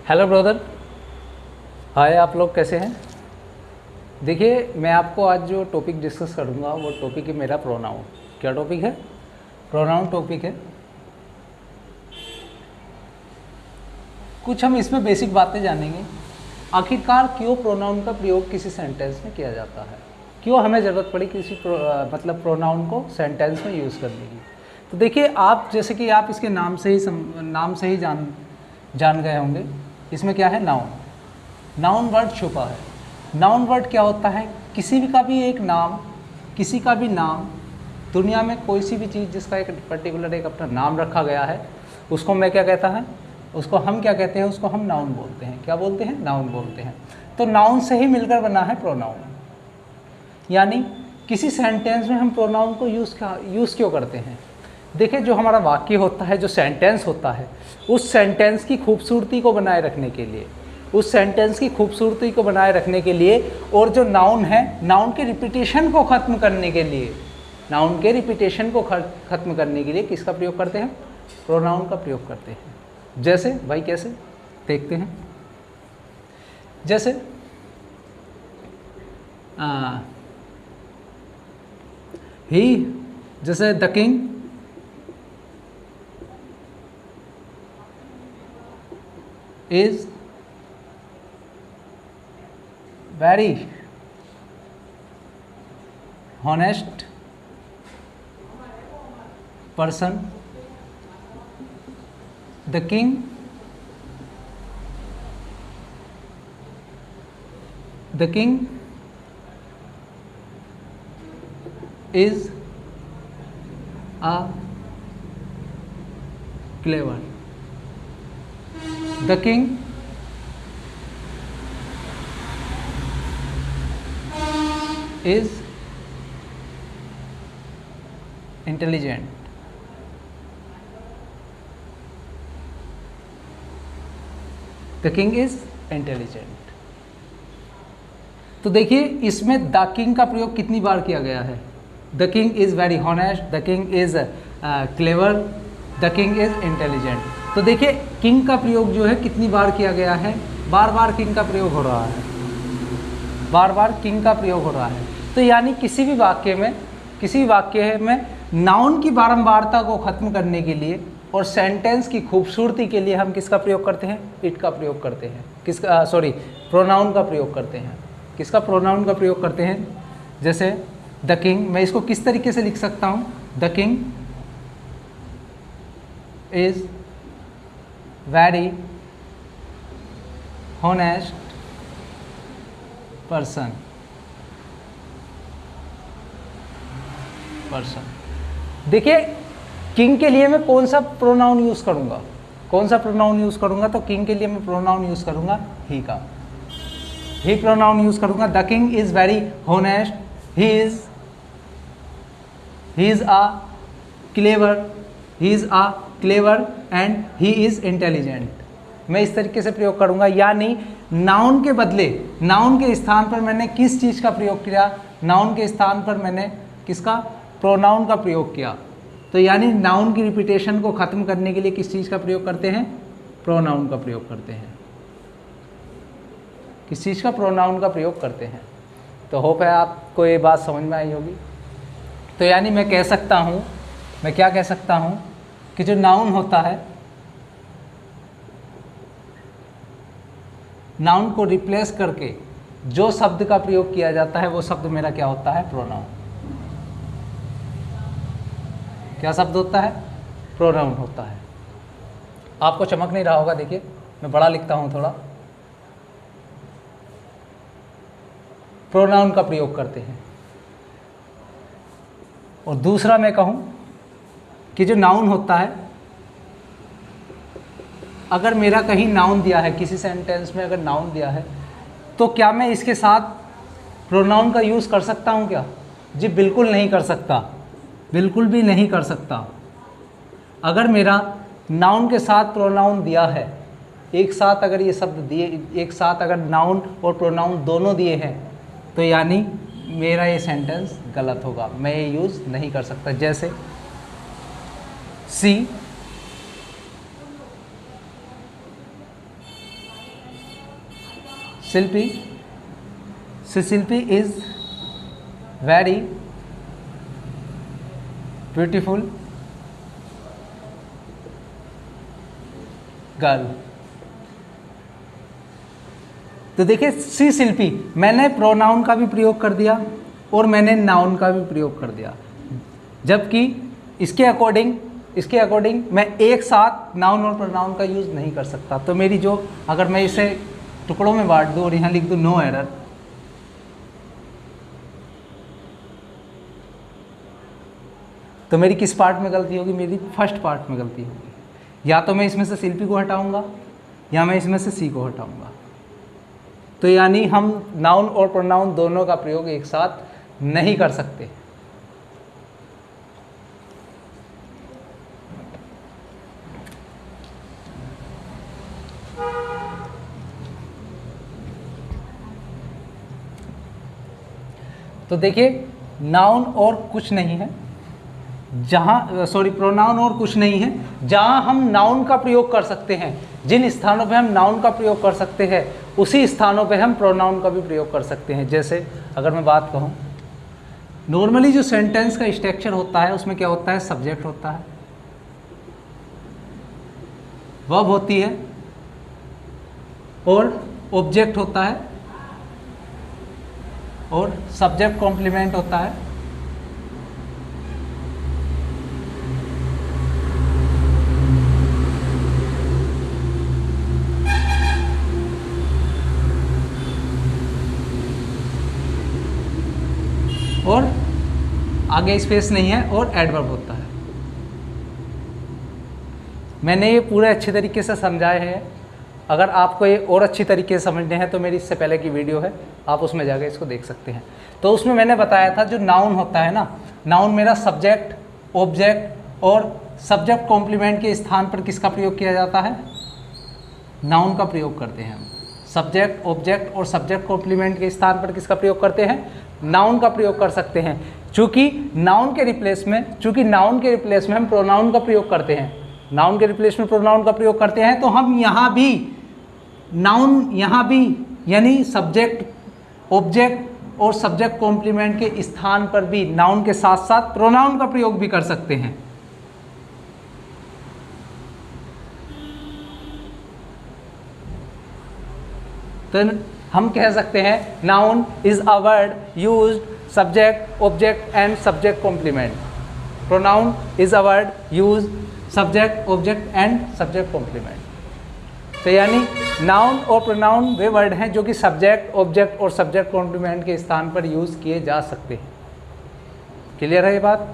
Hello brother, हाय। आप लोग कैसे हैं? देखिए, मैं आपको आज जो टॉपिक डिस्कस करूंगा वो टॉपिक है मेरा प्रोनाउन। क्या टॉपिक है? प्रोनाउन टॉपिक है। कुछ हम इसमें बेसिक बातें जानेंगे। आखिरकार क्यों प्रोनाउन का प्रयोग किसी सेंटेंस में किया जाता है, क्यों हमें ज़रूरत पड़ी किसी प्रोनाउन को सेंटेंस में यूज़ करने की। तो देखिए, आप जैसे कि आप इसके नाम से ही जान गए होंगे। इसमें क्या है? नाउन। नाउन वर्ड छुपा है। नाउन वर्ड क्या होता है? किसी का भी नाम, दुनिया में कोई सी भी चीज़ जिसका एक पर्टिकुलर एक अपना नाम रखा गया है, उसको मैं क्या कहता है, उसको हम क्या कहते हैं? उसको हम नाउन बोलते हैं। क्या बोलते हैं? नाउन बोलते हैं। तो नाउन से ही मिलकर बना है प्रोनाउन। यानी किसी सेंटेंस में हम प्रोनाउन को यूज़ क्यों करते हैं? देखिए, जो हमारा वाक्य होता है, जो सेंटेंस होता है, उस सेंटेंस की खूबसूरती को बनाए रखने के लिए, और जो नाउन है, नाउन के रिपीटेशन को ख़त्म करने के लिए किसका प्रयोग करते हैं? प्रोनाउन का प्रयोग करते हैं। जैसे भाई, कैसे देखते हैं? जैसे जैसे the king is very honest person. The king is a clever. The king is intelligent. The king is intelligent. तो देखिए, इसमें द किंग का प्रयोग कितनी बार किया गया है? The king is very honest, the king is clever, the king is intelligent. तो देखिए, किंग का प्रयोग जो है कितनी बार किया गया है? बार बार किंग का प्रयोग हो रहा है, बार बार किंग का प्रयोग हो रहा है। तो यानी किसी भी वाक्य में नाउन की बारंबारता को ख़त्म करने के लिए और सेंटेंस की खूबसूरती के लिए हम किसका प्रयोग करते हैं? इट का प्रयोग करते हैं। प्रोनाउन का प्रयोग करते हैं। किसका? प्रोनाउन का प्रयोग करते हैं। जैसे द किंग, मैं इसको किस तरीके से लिख सकता हूँ? The king is very honest person. देखिए, किंग के लिए मैं कौन सा प्रोनाउन यूज़ करूँगा? तो किंग के लिए मैं प्रोनाउन यूज़ करूँगा ही का। ही प्रोनाउन यूज़ करूँगा। The king is very honest, he is a clever and he is intelligent. मैं इस तरीके से प्रयोग करूँगा। यानी नाउन के बदले, नाउन के स्थान पर मैंने किस चीज़ का प्रयोग किया? नाउन के स्थान पर मैंने किसका? प्रोनाउन का प्रयोग किया। तो यानी नाउन की रिपीटेशन को ख़त्म करने के लिए किस चीज़ का प्रयोग करते हैं? प्रोनाउन का प्रयोग करते हैं। किस चीज़ का? प्रोनाउन का प्रयोग करते हैं। तो होप है आपको ये बात समझ में आई होगी। तो यानी मैं क्या कह सकता हूँ कि जो नाउन होता है, नाउन को रिप्लेस करके जो शब्द का प्रयोग किया जाता है वो शब्द मेरा क्या होता है? प्रोनाउन। क्या शब्द होता है? प्रोनाउन होता है। आपको चमक नहीं रहा होगा, देखिए मैं बड़ा लिखता हूँ थोड़ा। प्रोनाउन का प्रयोग करते हैं। और दूसरा मैं कहूँ कि जो नाउन होता है, अगर मेरा कहीं नाउन दिया है, किसी सेंटेंस में अगर नाउन दिया है, तो क्या मैं इसके साथ प्रोनाउन का यूज़ कर सकता हूँ क्या? जी बिल्कुल नहीं कर सकता, बिल्कुल भी नहीं कर सकता। अगर मेरा नाउन के साथ प्रोनाउन दिया है, एक साथ अगर ये शब्द दिए, एक साथ अगर नाउन और प्रोनाउन दोनों दिए हैं, तो यानी मेरा ये सेंटेंस गलत होगा, मैं ये यूज़ नहीं कर सकता। जैसे सी शिल्पी, शिल्पी इज वेरी ब्यूटीफुल गर्ल। तो देखिए सी शिल्पी, मैंने प्रोनाउन का भी प्रयोग कर दिया और मैंने नाउन का भी प्रयोग कर दिया, जबकि इसके अकॉर्डिंग मैं एक साथ नाउन और प्रोनाउन का यूज़ नहीं कर सकता। तो मेरी जो, अगर मैं इसे टुकड़ों में बांट दूँ और यहाँ लिख दूँ नो एरर, तो मेरी किस पार्ट में गलती होगी? मेरी फर्स्ट पार्ट में गलती होगी। या तो मैं इसमें से शिल्पी को हटाऊंगा या मैं इसमें से सी को हटाऊंगा। तो यानी हम नाउन और प्रोनाउन दोनों का प्रयोग एक साथ नहीं कर सकते। तो देखिए नाउन और कुछ नहीं है प्रोनाउन और कुछ नहीं है जहां हम नाउन का प्रयोग कर सकते हैं। जिन स्थानों पे हम नाउन का प्रयोग कर सकते हैं उसी स्थानों पे हम प्रोनाउन का भी प्रयोग कर सकते हैं। जैसे अगर मैं बात कहूँ, नॉर्मली जो सेंटेंस का स्ट्रक्चर होता है उसमें क्या होता है? सब्जेक्ट होता है, वर्ब होती है और ऑब्जेक्ट होता है और सब्जेक्ट कॉम्प्लीमेंट होता है और आगे स्पेस नहीं है और एडवर्ब होता है। मैंने ये पूरे अच्छे तरीके से समझाए हैं। अगर आपको ये और अच्छी तरीके से समझने हैं तो मेरी इससे पहले की वीडियो है, आप उसमें जाकर इसको देख सकते हैं। तो उसमें मैंने बताया था जो नाउन होता है ना, नाउन मेरा सब्जेक्ट, ऑब्जेक्ट और सब्जेक्ट कॉम्प्लीमेंट के स्थान पर किसका प्रयोग किया जाता है? नाउन का प्रयोग करते हैं हम। सब्जेक्ट, ऑब्जेक्ट और सब्जेक्ट कॉम्प्लीमेंट के स्थान पर किसका प्रयोग करते हैं? नाउन का प्रयोग कर सकते हैं। चूंकि नाउन के रिप्लेस में हम प्रोनाउन का प्रयोग करते हैं, नाउन के रिप्लेस में प्रोनाउन का प्रयोग करते हैं, तो हम यहाँ भी नाउन, यहाँ भी यानी सब्जेक्ट, ऑब्जेक्ट और सब्जेक्ट कॉम्प्लीमेंट के स्थान पर भी नाउन के साथ साथ प्रोनाउन का प्रयोग भी कर सकते हैं। तो हम कह सकते हैं noun is a word used subject, object and subject complement. Pronoun is a word used subject, object and subject complement. तो यानी नाउन और प्रोनाउन वे वर्ड हैं जो कि सब्जेक्ट, ऑब्जेक्ट और सब्जेक्ट कॉम्प्लीमेंट के स्थान पर यूज किए जा सकते हैं। क्लियर है ये बात?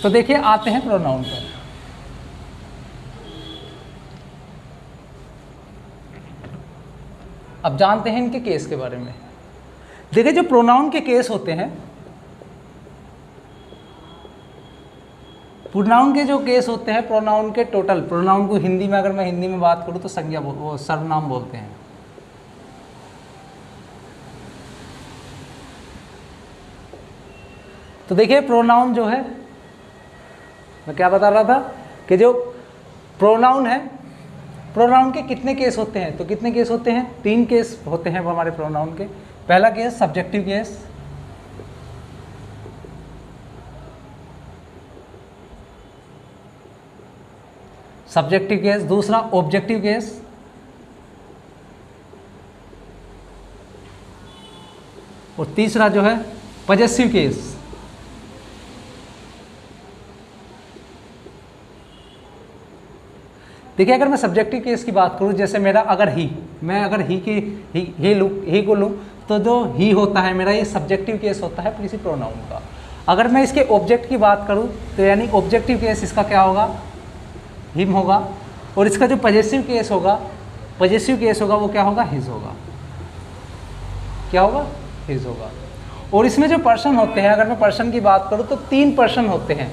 तो देखिए आते हैं प्रोनाउन पर। अब जानते हैं इनके केस के बारे में। देखिए जो प्रोनाउन के केस होते हैं, प्रोनाउन के जो केस होते हैं, प्रोनाउन के टोटल, प्रोनाउन को हिंदी में, अगर मैं हिंदी में बात करूं तो संज्ञा, वो सर्वनाम बोलते हैं। तो देखिए प्रोनाउन जो है, मैं क्या बता रहा था कि जो प्रोनाउन है, प्रोनाउन के कितने केस होते हैं? तो कितने केस होते हैं? 3 केस होते हैं हमारे प्रोनाउन के। पहला case subjective case, subjective case, दूसरा ऑब्जेक्टिव केस, और तीसरा जो है पजेसिव केस। देखिए अगर मैं सब्जेक्टिव केस की बात करूं, जैसे मेरा अगर मैं अगर ही को लूँ तो जो ही होता है मेरा, ये सब्जेक्टिव केस होता है किसी प्रोनाउन का। अगर मैं इसके ऑब्जेक्ट की बात करूं तो यानी ऑब्जेक्टिव केस इसका क्या होगा? हिम होगा। और इसका जो पजेसिव केस होगा वो क्या होगा? हिज होगा। क्या होगा? हिज होगा। और इसमें जो पर्सन होते हैं, अगर मैं पर्सन की बात करूं तो 3 पर्सन होते हैं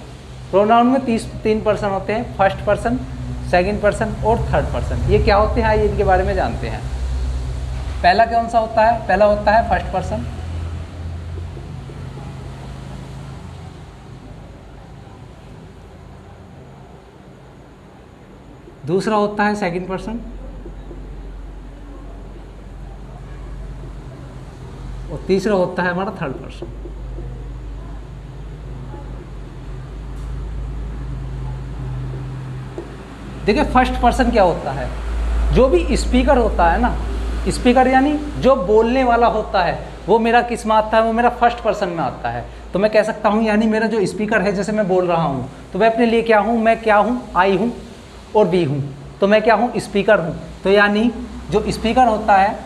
प्रोनाउन में। 3 पर्सन होते हैं, फर्स्ट पर्सन, सेकंड पर्सन और थर्ड पर्सन। ये क्या होते हैं? आइए इनके बारे में जानते हैं। पहला कौन सा होता है? पहला होता है फर्स्ट पर्सन। दूसरा होता है सेकंड पर्सन, और तीसरा होता है हमारा थर्ड पर्सन। देखिए फर्स्ट पर्सन क्या होता है, जो भी स्पीकर होता है ना, स्पीकर यानी जो बोलने वाला होता है, वो मेरा किस में आता है, वो मेरा फर्स्ट पर्सन में आता है। तो मैं कह सकता हूँ यानी मेरा जो स्पीकर है, जैसे मैं बोल रहा हूँ तो मैं अपने लिए क्या हूँ, मैं क्या हूँ, आई हूँ और वी हूँ, तो मैं क्या हूँ, स्पीकर हूँ। तो यानी जो स्पीकर होता है,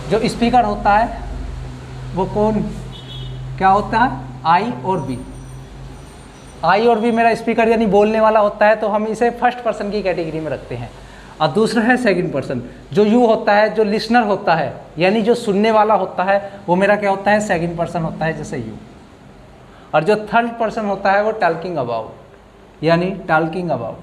जो स्पीकर होता है वो कौन क्या होता है, आई और वी। आई और वी मेरा स्पीकर यानी बोलने वाला होता है, तो हम इसे फर्स्ट पर्सन की कैटेगरी में रखते हैं। और दूसरा है सेकंड पर्सन, जो यू होता है, जो लिसनर होता है यानी जो सुनने वाला होता है, वो मेरा क्या होता है, सेकंड पर्सन होता है, जैसे यू। और जो थर्ड पर्सन होता है वो टॉकिंग अबाउट, यानी टॉकिंग अबाउट।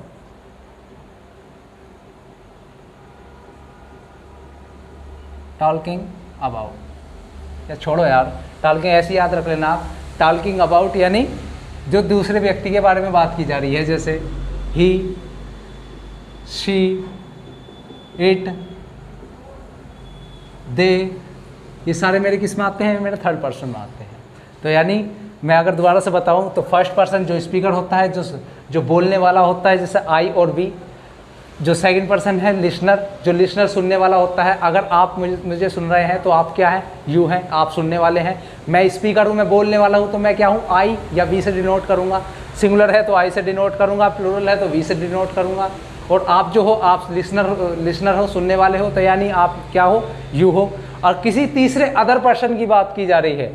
टॉकिंग अबाउट, या छोड़ो यार, टॉकिंग ऐसे याद रख लेना आप। टॉकिंग अबाउट यानी जो दूसरे व्यक्ति के बारे में बात की जा रही है, जैसे ही, शी, इट, दे, ये सारे मेरे किस में आते हैं, मेरे थर्ड पर्सन में आते हैं। तो यानी मैं अगर दोबारा से बताऊं तो फर्स्ट पर्सन जो स्पीकर होता है, जो बोलने वाला होता है, जैसे आई और वी। जो सेकंड पर्सन है लिसनर, जो लिसनर सुनने वाला होता है। अगर आप मुझे सुन रहे हैं तो आप क्या हैं, यू हैं, आप सुनने वाले हैं। मैं स्पीकर हूँ, मैं बोलने वाला हूँ, तो मैं क्या हूँ, आई या वी से डिनोट करूँगा। सिंगुलर है तो आई से डिनोट करूँगा, प्लूरल है तो वी से डिनोट करूँगा। और आप जो हो, आप लिसनर हो, सुनने वाले हो, तो यानी आप क्या हो, यू हो। और किसी तीसरे अदर पर्सन की बात की जा रही है,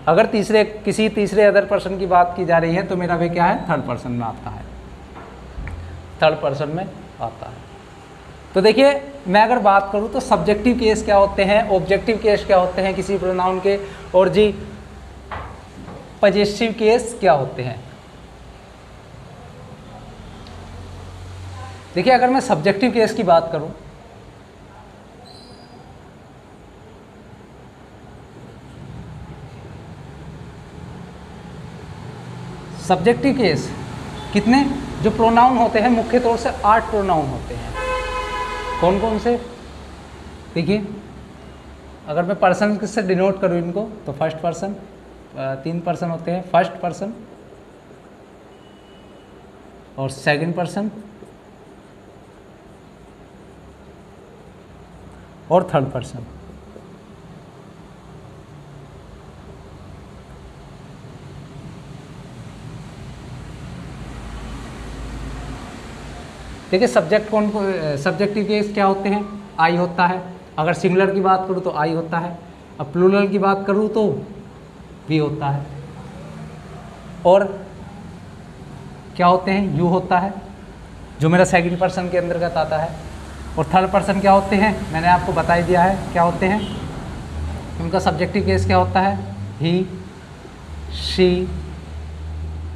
अगर किसी तीसरे अदर पर्सन की बात की जा रही है, तो मेरा वे क्या है, थर्ड पर्सन में आता है, थर्ड पर्सन में आता है। तो देखिए मैं अगर बात करूं तो सब्जेक्टिव केस क्या होते हैं, ऑब्जेक्टिव केस क्या होते हैं किसी प्रोनाउन के, और जी पजेसिव केस क्या होते हैं। देखिए अगर मैं सब्जेक्टिव केस की बात करूं, सब्जेक्टिव केस कितने जो प्रोनाउन होते हैं, मुख्य तौर से 8 प्रोनाउन होते हैं। कौन कौन से, देखिए अगर मैं पर्सन से डिनोट करूँ इनको, तो फर्स्ट पर्सन, 3 पर्सन होते हैं, फर्स्ट पर्सन और सेकंड पर्सन और थर्ड पर्सन। देखिए सब्जेक्टिव केस क्या होते हैं, आई होता है। अगर सिंगुलर की बात करूँ तो आई होता है, अब प्लूरल की बात करूँ तो वी होता है, और क्या होते हैं, यू होता है, जो मेरा सेकंड पर्सन के अंतर्गत आता है। और थर्ड पर्सन क्या होते हैं, मैंने आपको बता ही दिया है क्या होते हैं। उनका सब्जेक्टिव केस क्या होता है, ही, शी,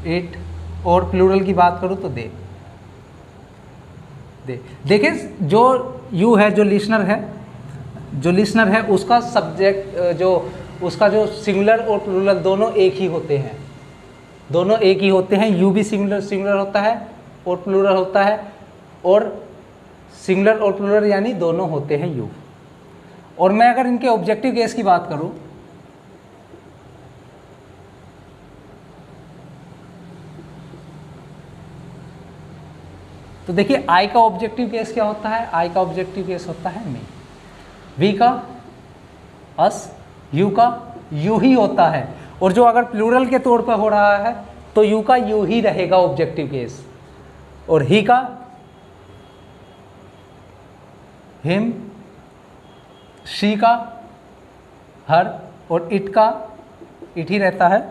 इट, और प्लूरल की बात करूँ तो दे। देखिए जो यू है, जो लिसनर है, उसका सब्जेक्ट उसका जो सिंगुलर और प्लूरल दोनों एक ही होते हैं, दोनों एक ही होते हैं। यू भी सिंगुलर होता है और प्लूरल होता है, और सिंगुलर और प्लूरल यानी दोनों होते हैं यू। और मैं अगर इनके ऑब्जेक्टिव केस की बात करूं, तो देखिए आई का ऑब्जेक्टिव केस क्या होता है, आई का ऑब्जेक्टिव केस होता है मी, वी का अस, यू का यू ही होता है। और जो अगर प्लूरल के तौर पर हो रहा है तो यू का यू ही रहेगा ऑब्जेक्टिव केस, और ही का हिम, शी का हर, और इट का इट ही रहता है,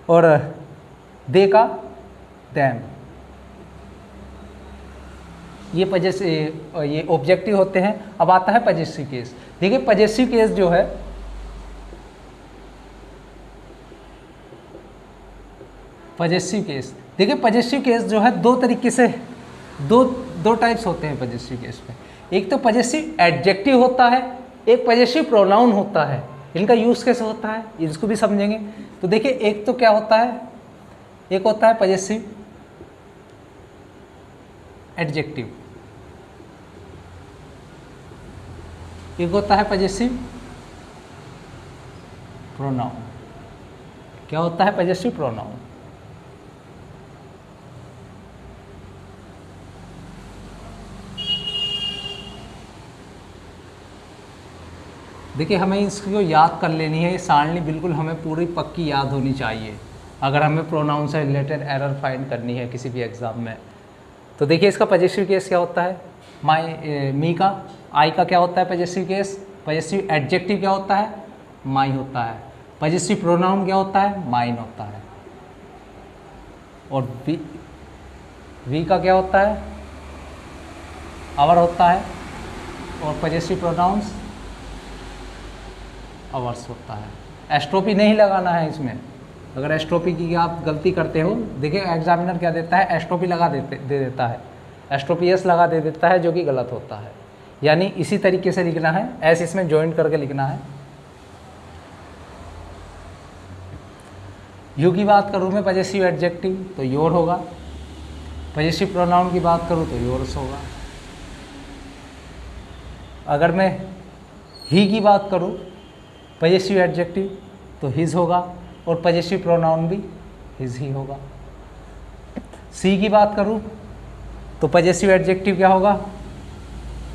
और दे का दैम। ये ऑब्जेक्टिव होते हैं। अब आता है पजेसिव केस। देखिए पजेसिव केस जो है, पजेसिव केस, देखिए पजेसिव केस जो है दो तरीके से, दो टाइप्स होते हैं पजेसिव केस में। एक तो पजेसिव एडजेक्टिव होता है, एक पजेसिव प्रोनाउन होता है। इनका यूज़ कैसे होता है इसको भी समझेंगे। तो देखिए एक तो क्या होता है, एक होता है पजेसिव एडजेक्टिव, एक होता है पजेसिव प्रोनाउन। क्या होता है पजेसिव प्रोनाउन? देखिए हमें इसको याद कर लेनी है, ये सारणी बिल्कुल हमें पूरी पक्की याद होनी चाहिए अगर हमें प्रोनाउन से रिलेटेड एरर फाइंड करनी है किसी भी एग्जाम में। तो देखिए इसका पजेसिव केस क्या होता है, माई मी का, आई का क्या होता है पजेसिव केस, पजेसिव एडजेक्टिव क्या होता है, माई होता है, पजेसिव प्रोनाउन क्या होता है, माइन होता है, और वी का क्या होता है, आवर होता है, और पजेसिव प्रोनाउंस आवर्स होता है। एस्ट्रोपी नहीं लगाना है इसमें, अगर एस्ट्रोपी की आप गलती करते हो, देखिए एग्जामिनर क्या देता है, एस्ट्रोपी लगा दे देता है, एस्ट्रोपीएस लगा दे देता है, जो कि गलत होता है। यानी इसी तरीके से लिखना है, एस इसमें जॉइंट करके लिखना है। यू की बात करूँ मैं पजेसिव एडजेक्टिव तो योर होगा, पजेसिव प्रोनाउन की बात करूँ तो योर्स होगा। अगर मैं ही की बात करूँ पजेसिव एडजेक्टिव तो हिज होगा, और पजेसिव प्रोनाउन भी हिज ही होगा। सी की बात करूँ तो पजेसिव एडजेक्टिव क्या होगा,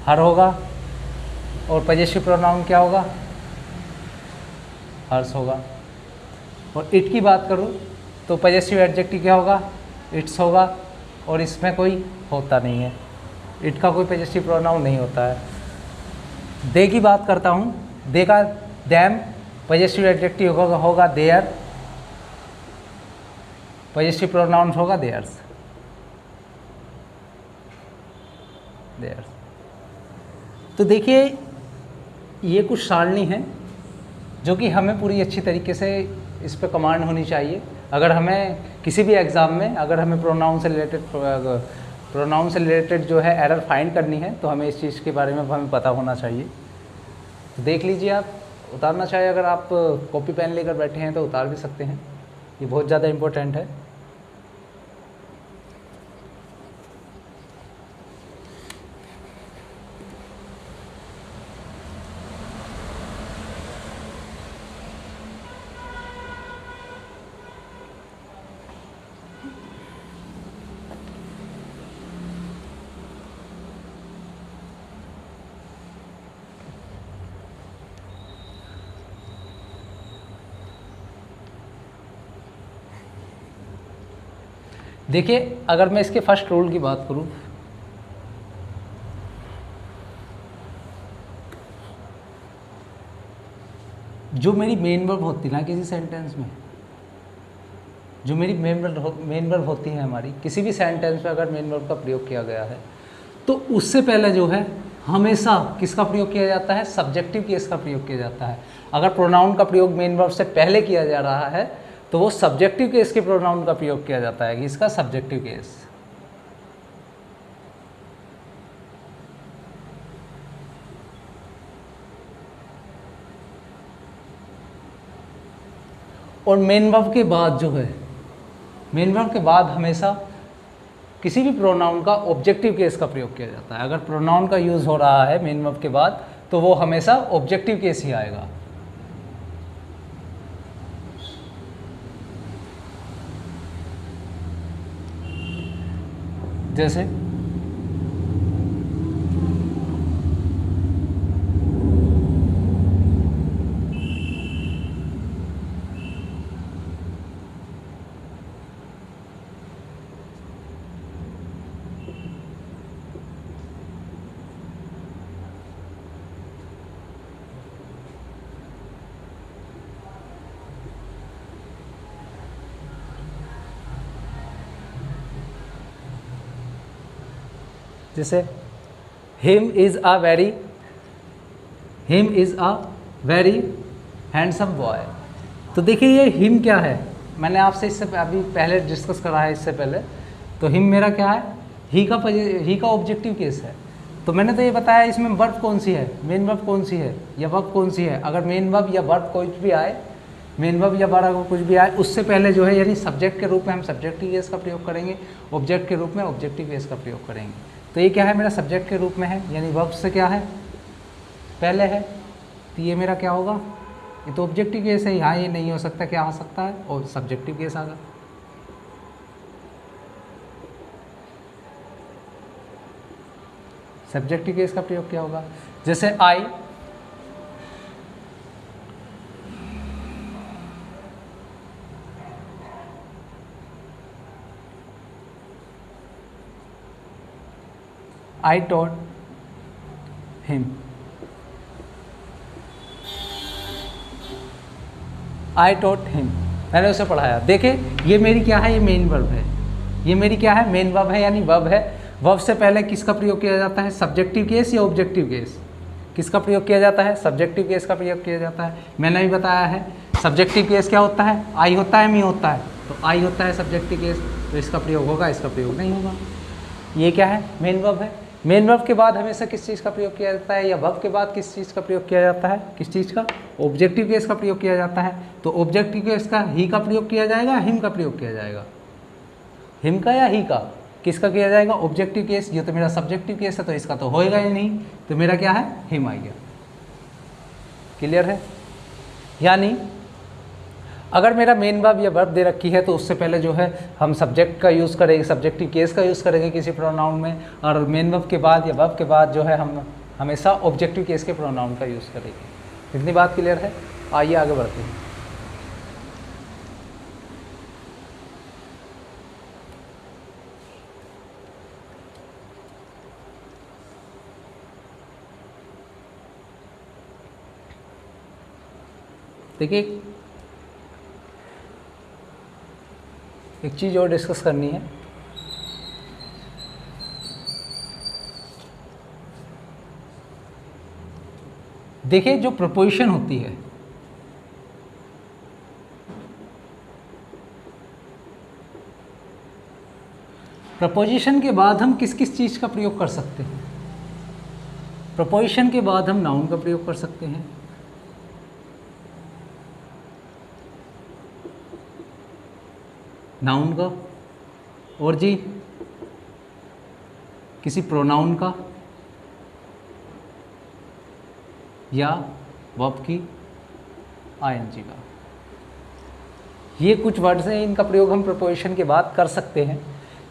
हर होगा, और पजेसिव प्रोनाउन क्या होगा, हर्स होगा। और इट की बात करूँ तो पजेसिव एडजेक्टिव क्या होगा, इट्स होगा, और इसमें कोई होता नहीं है, इट का कोई पजेसिव प्रोनाउन नहीं होता है। दे की बात करता हूँ, दे का दैम पजेसिव एडजेक्टिव होगा देयर, पजेसिव प्रोनाउन होगा देयर्स, देयर्स। तो देखिए ये कुछ सारणी हैं जो कि हमें पूरी अच्छी तरीके से इस पे कमांड होनी चाहिए। अगर हमें किसी भी एग्ज़ाम में अगर हमें प्रोनाउन से रिलेटेड जो है एरर फाइंड करनी है तो हमें इस चीज़ के बारे में हमें पता होना चाहिए। तो देख लीजिए, आप उतारना चाहे, अगर आप कॉपी पेन लेकर बैठे हैं तो उतार भी सकते हैं, ये बहुत ज़्यादा इम्पोर्टेंट है। देखिए अगर मैं इसके फर्स्ट रूल की बात करूं, जो मेरी मेन वर्ब होती है ना किसी सेंटेंस में, जो मेरी मेन वर्ब होती है हमारी किसी भी सेंटेंस में, अगर मेन वर्ब का प्रयोग किया गया है तो उससे पहले जो है हमेशा किसका प्रयोग किया जाता है, सब्जेक्टिव केस का प्रयोग किया जाता है। अगर प्रोनाउन का प्रयोग मेन वर्ब से पहले किया जा रहा है तो वो सब्जेक्टिव केस के प्रोनाउन का प्रयोग किया जाता है, इसका सब्जेक्टिव केस। और मेन वर्ब के बाद जो है, मेन वर्ब के बाद हमेशा किसी भी प्रोनाउन का ऑब्जेक्टिव केस का प्रयोग किया जाता है। अगर प्रोनाउन का यूज़ हो रहा है मेन वर्ब के बाद तो वो हमेशा ऑब्जेक्टिव केस ही आएगा। जैसे जैसे him is a very handsome boy. तो देखिए ये हिम क्या है, मैंने आपसे इससे अभी पहले डिस्कस करा है इससे पहले। तो हिम मेरा क्या है, ही का ऑब्जेक्टिव केस है। तो मैंने तो ये बताया इसमें वर्ब कौन सी है, मेन वर्ब कौन सी है या वर्ब कौन सी है। अगर मेन वर्ब या वर्ब कोई भी आए मेन वर्ब या वर्ब अगर कुछ भी आए उससे पहले जो है यानी सब्जेक्ट के रूप में हम सब्जेक्टिव केस का प्रयोग करेंगे, ऑब्जेक्ट के रूप में ऑब्जेक्टिव केस का प्रयोग करेंगे। तो ये क्या है मेरा सब्जेक्ट के रूप में है, यानी वर्ब से क्या है पहले है, तो ये मेरा क्या होगा, ये तो ऑब्जेक्टिव केस है, यहाँ ये नहीं हो सकता, क्या आ सकता है और सब्जेक्टिव केस आ गया। सब्जेक्टिव केस का प्रयोग क्या होगा, जैसे I taught him. I taught him. मैंने उसे पढ़ाया। देखिए ये मेरी क्या है, ये मेन वर्ब है, ये मेरी क्या है मेन वर्ब है, यानी वर्ब है। वर्ब से पहले किसका प्रयोग किया जाता है, सब्जेक्टिव केस या ऑब्जेक्टिव केस, किसका प्रयोग किया जाता है, सब्जेक्टिव केस का प्रयोग किया जाता है। मैंने भी बताया है सब्जेक्टिव केस क्या होता है, आई होता है मी होता है, तो आई होता है सब्जेक्टिव केस, तो इसका प्रयोग होगा, इसका प्रयोग नहीं होगा। ये क्या है मेन वर्ब है। मेन वर्ब के बाद हमेशा किस चीज़ का प्रयोग किया जाता है, या वर्ब के बाद किस चीज़ का प्रयोग किया जाता है, किस चीज़ का, ऑब्जेक्टिव केस का प्रयोग किया जाता है। तो ऑब्जेक्टिव केस का ही का प्रयोग किया जाएगा, हिम का प्रयोग किया जाएगा, हिम का या ही का, किसका किया जाएगा, ऑब्जेक्टिव केस। ये तो मेरा सब्जेक्टिव केस है तो इसका तो होएगा ही नहीं, तो मेरा क्या है हिम आ गया। क्लियर है। यानी अगर मेरा मेन वर्ब या वर्ब दे रखी है तो उससे पहले जो है हम सब्जेक्ट का यूज़ करेंगे, सब्जेक्टिव केस का यूज़ करेंगे किसी प्रोनाउन में, और मेन वर्ब के बाद या वर्ब के बाद जो है हम हमेशा ऑब्जेक्टिव केस के प्रोनाउन का यूज़ करेंगे। इतनी बात क्लियर है। आइए आगे बढ़ते हैं। देखिए एक चीज़ और डिस्कस करनी है। देखिए जो प्रपोजिशन होती है, प्रपोजिशन के बाद हम किस किस चीज़ का प्रयोग कर सकते हैं। प्रपोजिशन के बाद हम नाउन का प्रयोग कर सकते हैं, नाउन का, और जी किसी प्रोनाउन का, या वर्ब की आईएनजी का। ये कुछ वर्ड्स हैं, इनका प्रयोग हम प्रपोजिशन के बाद कर सकते हैं।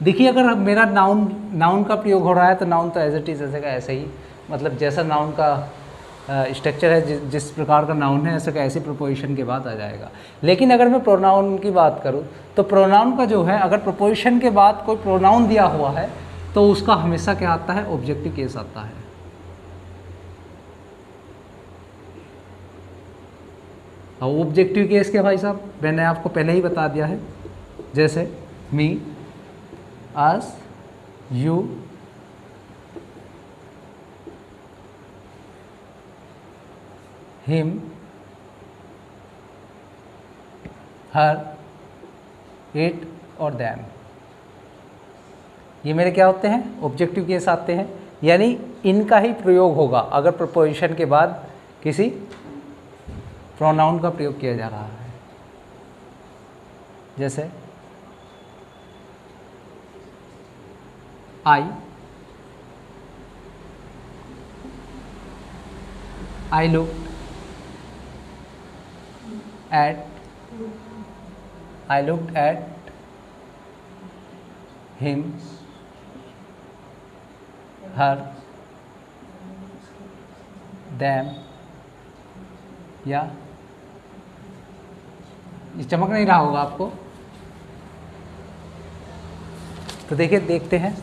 देखिए अगर मेरा नाउन का प्रयोग हो रहा है तो नाउन तो एज इट इज़ ऐसे का ऐसे ही, मतलब जैसा नाउन का स्ट्रक्चर है, जिस प्रकार का नाउन है ऐसे का ऐसे प्रपोजिशन के बाद आ जाएगा। लेकिन अगर मैं प्रोनाउन की बात करूं तो प्रोनाउन का जो है, अगर प्रपोजिशन के बाद कोई प्रोनाउन दिया हुआ है तो उसका हमेशा क्या आता है, ऑब्जेक्टिव केस आता है। और ऑब्जेक्टिव केस क्या भाई साहब, मैंने आपको पहले ही बता दिया है, जैसे मी, अस, यू, हिम, हर, इट और दैम। ये मेरे क्या होते हैं, ऑब्जेक्टिव केस आते हैं, यानी इनका ही प्रयोग होगा अगर प्रपोजिशन के बाद किसी प्रोनाउन का प्रयोग किया जा रहा है। जैसे I looked at I looked at him, her, them, या ये चमक नहीं रहा होगा आपको, तो देखिए देखते हैं।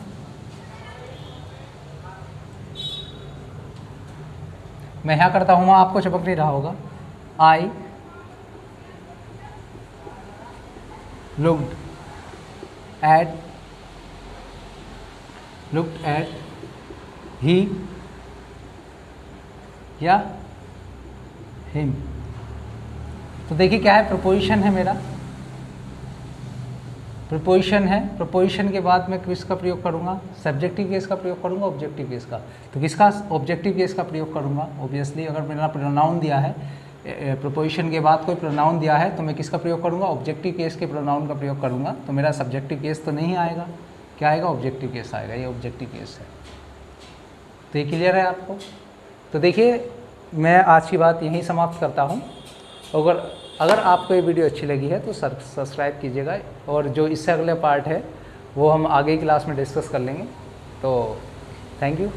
मैं यहाँ करता हूँ, आपको चमक नहीं रहा होगा। आई looked at he या him। तो देखिए क्या है, प्रपोजिशन है मेरा, प्रपोजिशन है। प्रपोजिशन के बाद मैं किसका प्रयोग करूंगा, सब्जेक्टिव केस का प्रयोग करूंगा, ऑब्जेक्टिव केस का। तो किसका, ऑब्जेक्टिव केस का प्रयोग करूंगा। ऑब्वियसली अगर मेरा प्रोनाउन दिया है प्रोपोजिशन के बाद कोई प्रोनाउन दिया है तो मैं किसका प्रयोग करूँगा, ऑब्जेक्टिव केस के प्रोनाउन का प्रयोग करूँगा। तो मेरा सब्जेक्टिव केस तो नहीं आएगा, क्या आएगा, ऑब्जेक्टिव केस आएगा। ये ऑब्जेक्टिव केस है। तो ये क्लियर है आपको। तो देखिए मैं आज की बात यहीं समाप्त करता हूँ। अगर आपको ये वीडियो अच्छी लगी है तो सब्सक्राइब कीजिएगा, और जो इससे अगले पार्ट है वो हम आगे की क्लास में डिस्कस कर लेंगे। तो थैंक यू।